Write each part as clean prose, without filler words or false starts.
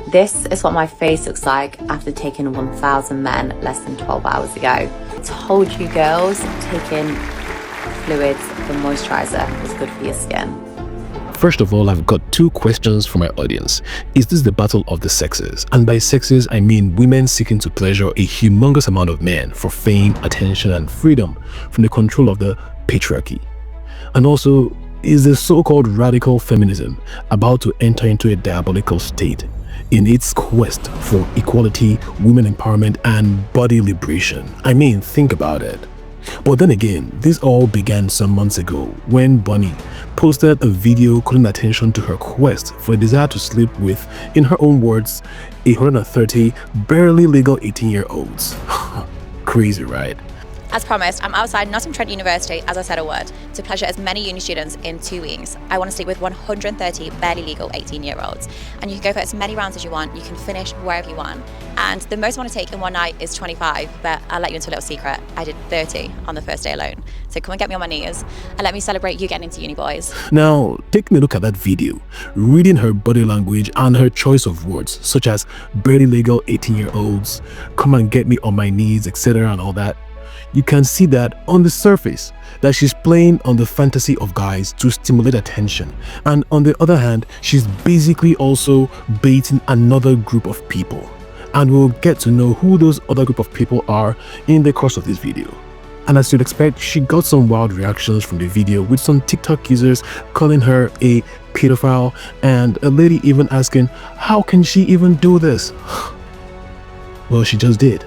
This is what my face looks like after taking 1,000 men less than 12 hours ago. I told you girls, taking fluids for moisturizer is good for your skin. First of all, I've got two questions from my audience. Is this the battle of the sexes? And by sexes, I mean women seeking to pleasure a humongous amount of men for fame, attention, and freedom from the control of the patriarchy. And also, is the so-called radical feminism about to enter into a diabolical state in its quest for equality, women empowerment, and body liberation? I mean, think about it. But then again, this all began some months ago when Bunny posted a video calling attention to her quest for a desire to sleep with, in her own words, 130 barely legal 18-year-olds. Crazy, right? As promised, I'm outside Nottingham-Trent University, as I said I would, to pleasure as many uni students in 2 weeks. I want to sleep with 130 barely legal 18-year-olds. And you can go for as many rounds as you want, you can finish wherever you want. And the most I want to take in one night is 25, but I'll let you into a little secret. I did 30 on the first day alone. So come and get me on my knees and let me celebrate you getting into uni, boys. Now, taking a look at that video, reading her body language and her choice of words, such as barely legal 18-year-olds, come and get me on my knees, etc. and all that, you can see that on the surface that she's playing on the fantasy of guys to stimulate attention, and on the other hand, she's basically also baiting another group of people, and we'll get to know who those other group of people are in the course of this video. And as you'd expect, she got some wild reactions from the video, with some TikTok users calling her a pedophile and a lady even asking, how can she even do this? Well, she just did.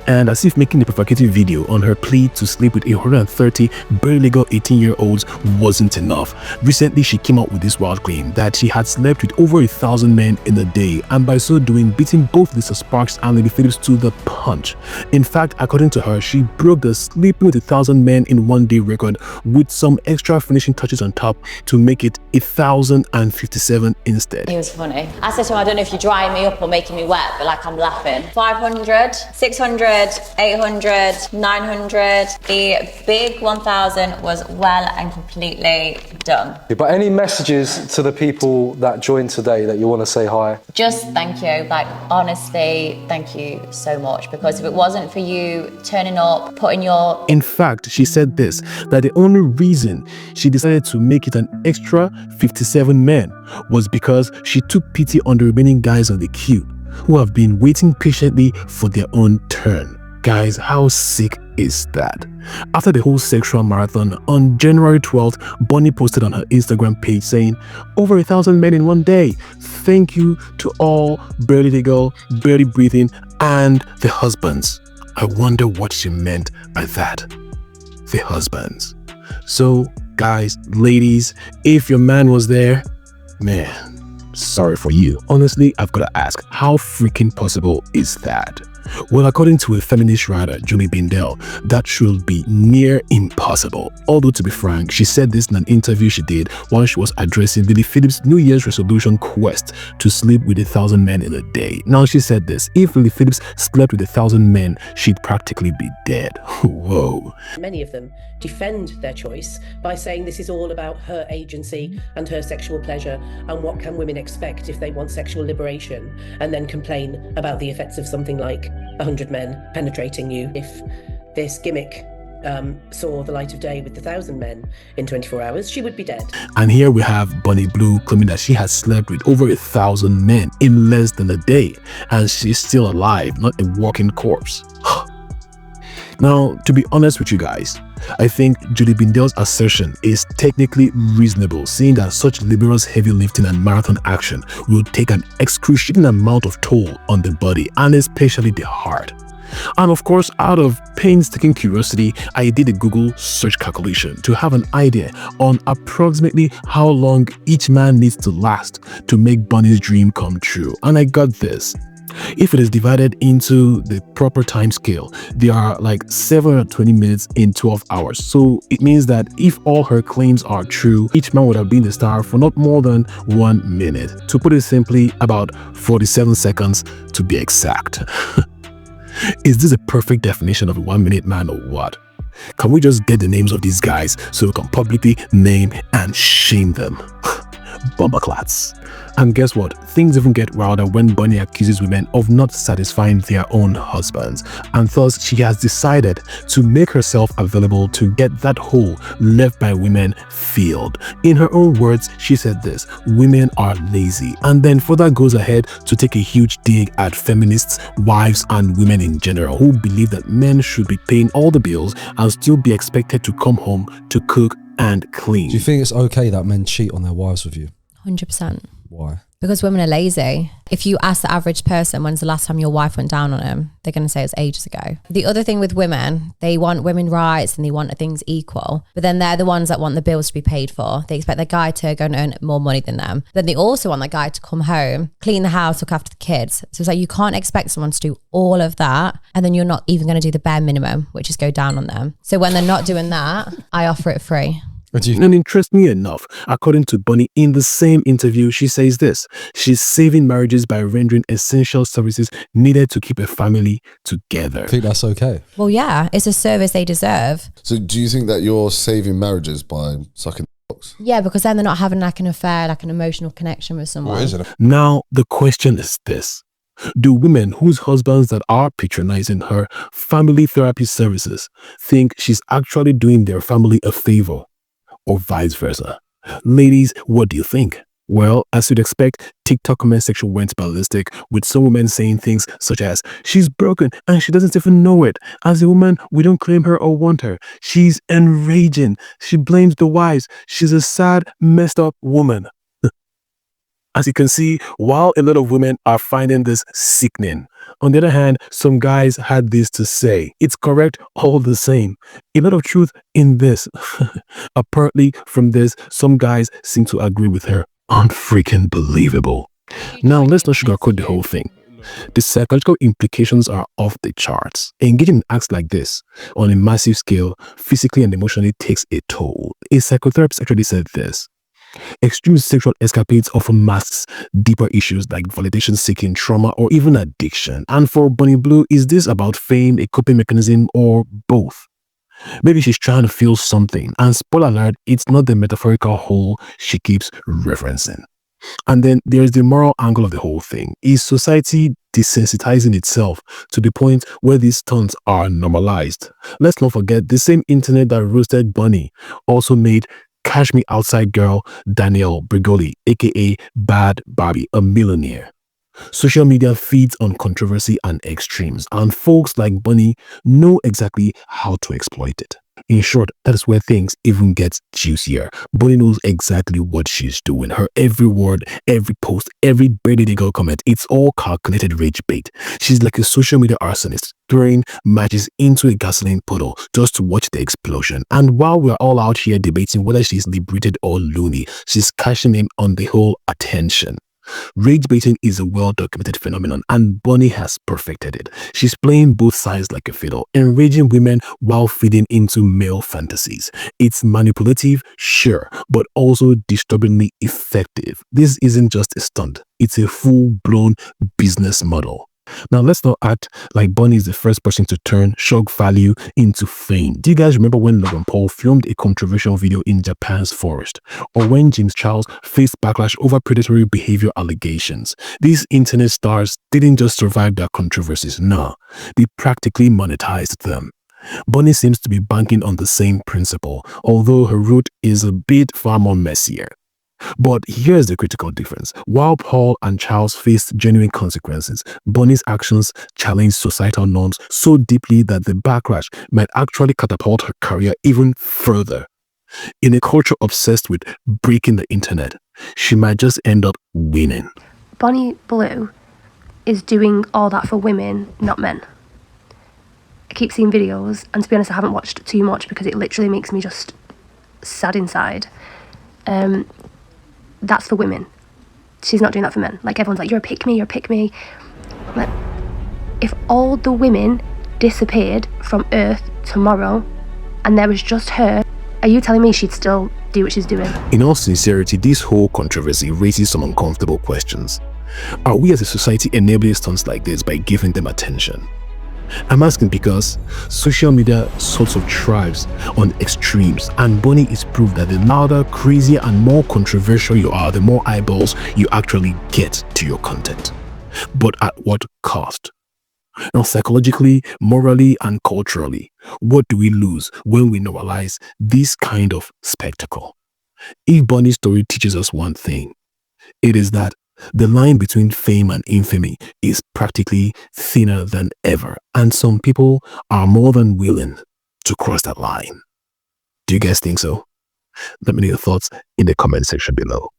And as if making a provocative video on her plea to sleep with 130 barely legal 18-year-olds wasn't enough, recently she came out with this wild claim that she had slept with over 1,000 men in a day, and by so doing beating both Lisa Sparks and Lady Phillips to the punch. In fact, according to her, she broke the sleeping with 1,000 men in one day record with some extra finishing touches on top to make it 1,057 instead. He was funny. I said to him, I don't know if you're drying me up or making me wet, but like I'm laughing. 500, 600, 800, 900. The big 1,000 was well and completely done. But any messages to the people that joined today that you want to say hi? Just thank you. Like, honestly, thank you so much. Because if it wasn't for you turning up, putting your... In fact, she said this, that the only reason she decided to make it an extra 57 men was because she took pity on the remaining guys on the queue, who have been waiting patiently for their own turn. Guys, how sick is that? After the whole sexual marathon, on January 12th, Bunny posted on her Instagram page saying, over 1,000 men in one day. Thank you to all barely legal, barely breathing, and the husbands. I wonder what she meant by that. The husbands. So, guys, ladies, if your man was there, man, sorry for you. Honestly, I've got to ask, how freaking possible is that? Well, according to a feminist writer, Julie Bindel, that should be near impossible. Although, to be frank, she said this in an interview she did while she was addressing Lily Phillips' New Year's resolution quest to sleep with 1,000 men in a day. Now, she said this, if Lily Phillips slept with 1,000 men, she'd practically be dead. Whoa. Many of them defend their choice by saying this is all about her agency and her sexual pleasure, and what can women expect if they want sexual liberation, and then complain about the effects of something like 100 men penetrating you. If this gimmick saw the light of day with 1,000 men in 24 hours, she would be dead. And here we have Bunny Blue claiming that she has slept with over 1,000 men in less than a day, and she's still alive, not a walking corpse. Now, to be honest with you guys, I think Julie Bindel's assertion is technically reasonable, seeing that such laborious heavy lifting and marathon action will take an excruciating amount of toll on the body and especially the heart. And of course, out of painstaking curiosity, I did a Google search calculation to have an idea on approximately how long each man needs to last to make Bunny's dream come true. And I got this. If it is divided into the proper time scale, there are like 720 minutes in 12 hours. So it means that if all her claims are true, each man would have been the star for not more than 1 minute. To put it simply, about 47 seconds to be exact. Is this a perfect definition of a 1 minute man or what? Can we just get the names of these guys so we can publicly name and shame them? bomberclats. And guess what? Things even get wilder when Bunny accuses women of not satisfying their own husbands, and thus she has decided to make herself available to get that hole left by women filled. In her own words, she said this: women are lazy, and then further goes ahead to take a huge dig at feminists, wives, and women in general who believe that men should be paying all the bills and still be expected to come home to cook and clean. Do you think it's okay that men cheat on their wives with you? 100%. Why? Because women are lazy. If you ask the average person, when's the last time your wife went down on them, they're going to say it was ages ago. The other thing with women, they want women rights and they want things equal, but then they're the ones that want the bills to be paid for. They expect their guy to go and earn more money than them. Then they also want the guy to come home, clean the house, look after the kids. So it's like, you can't expect someone to do all of that, and then you're not even going to do the bare minimum, which is go down on them. So when they're not doing that, I offer it free. And interestingly enough, according to Bunny, in the same interview, she says this: she's saving marriages by rendering essential services needed to keep a family together. I think that's okay. Well, yeah, it's a service they deserve. So do you think that you're saving marriages by sucking cocks? Yeah, because then they're not having like an affair, like an emotional connection with someone. What is it? Now, the question is this: do women whose husbands that are patronizing her family therapy services think she's actually doing their family a favor, or vice versa? Ladies, what do you think? Well, as you'd expect, TikTok comment section went ballistic, with some women saying things such as, she's broken and she doesn't even know it. As a woman, we don't claim her or want her. She's enraging. She blames the wives. She's a sad, messed up woman. As you can see, while a lot of women are finding this sickening, on the other hand, some guys had this to say: it's correct all the same. A lot of truth in this. Apparently, from this, some guys seem to agree with her. Unfreaking believable. Now, let's not sugarcoat the whole thing. The psychological implications are off the charts. Engaging in acts like this on a massive scale, physically and emotionally, takes a toll. A psychotherapist actually said this: extreme sexual escapades often masks deeper issues like validation-seeking, trauma, or even addiction. And for Bunny Blue, is this about fame, a coping mechanism, or both? Maybe she's trying to feel something, and spoiler alert, it's not the metaphorical hole she keeps referencing. And then there's the moral angle of the whole thing. Is society desensitizing itself to the point where these stunts are normalized? Let's not forget, the same internet that roasted Bunny also made Cash Me Outside girl Danielle Bregoli, aka Bad Barbie, a millionaire. Social media feeds on controversy and extremes, and folks like Bunny know exactly how to exploit it. In short, that is where things even get juicier. Bunny knows exactly what she's doing. Her every word, every post, every birthday girl comment, it's all calculated rage bait. She's like a social media arsonist, throwing matches into a gasoline puddle just to watch the explosion. And while we're all out here debating whether she's liberated or loony, she's cashing in on the whole attention. Rage baiting is a well-documented phenomenon, and Bunny has perfected it. She's playing both sides like a fiddle, enraging women while feeding into male fantasies. It's manipulative, sure, but also disturbingly effective. This isn't just a stunt, it's a full-blown business model. Now, let's not act like Bunny is the first person to turn shock value into fame. Do you guys remember when Logan Paul filmed a controversial video in Japan's forest? Or when James Charles faced backlash over predatory behavior allegations? These internet stars didn't just survive their controversies, no, they practically monetized them. Bunny seems to be banking on the same principle, although her route is a bit far more messier. But here's the critical difference. While Paul and Charles faced genuine consequences, Bunny's actions challenged societal norms so deeply that the backlash might actually catapult her career even further. In a culture obsessed with breaking the internet, she might just end up winning. Bunny Blue is doing all that for women, not men. I keep seeing videos, and to be honest, I haven't watched too much because it literally makes me just sad inside. That's for women. She's not doing that for men. Like, everyone's like, you're a pick-me, you're a pick-me. Like, if all the women disappeared from Earth tomorrow and there was just her, are you telling me she'd still do what she's doing? In all sincerity, this whole controversy raises some uncomfortable questions. Are we as a society enabling stunts like this by giving them attention? I'm asking because social media sort of thrives on extremes, and Bunny is proof that the louder, crazier, and more controversial you are, the more eyeballs you actually get to your content. But at what cost? Now, psychologically, morally, and culturally, what do we lose when we normalize this kind of spectacle? If Bunny's story teaches us one thing, it is that the line between fame and infamy is practically thinner than ever, and some people are more than willing to cross that line. Do you guys think so? Let me know your thoughts in the comment section below.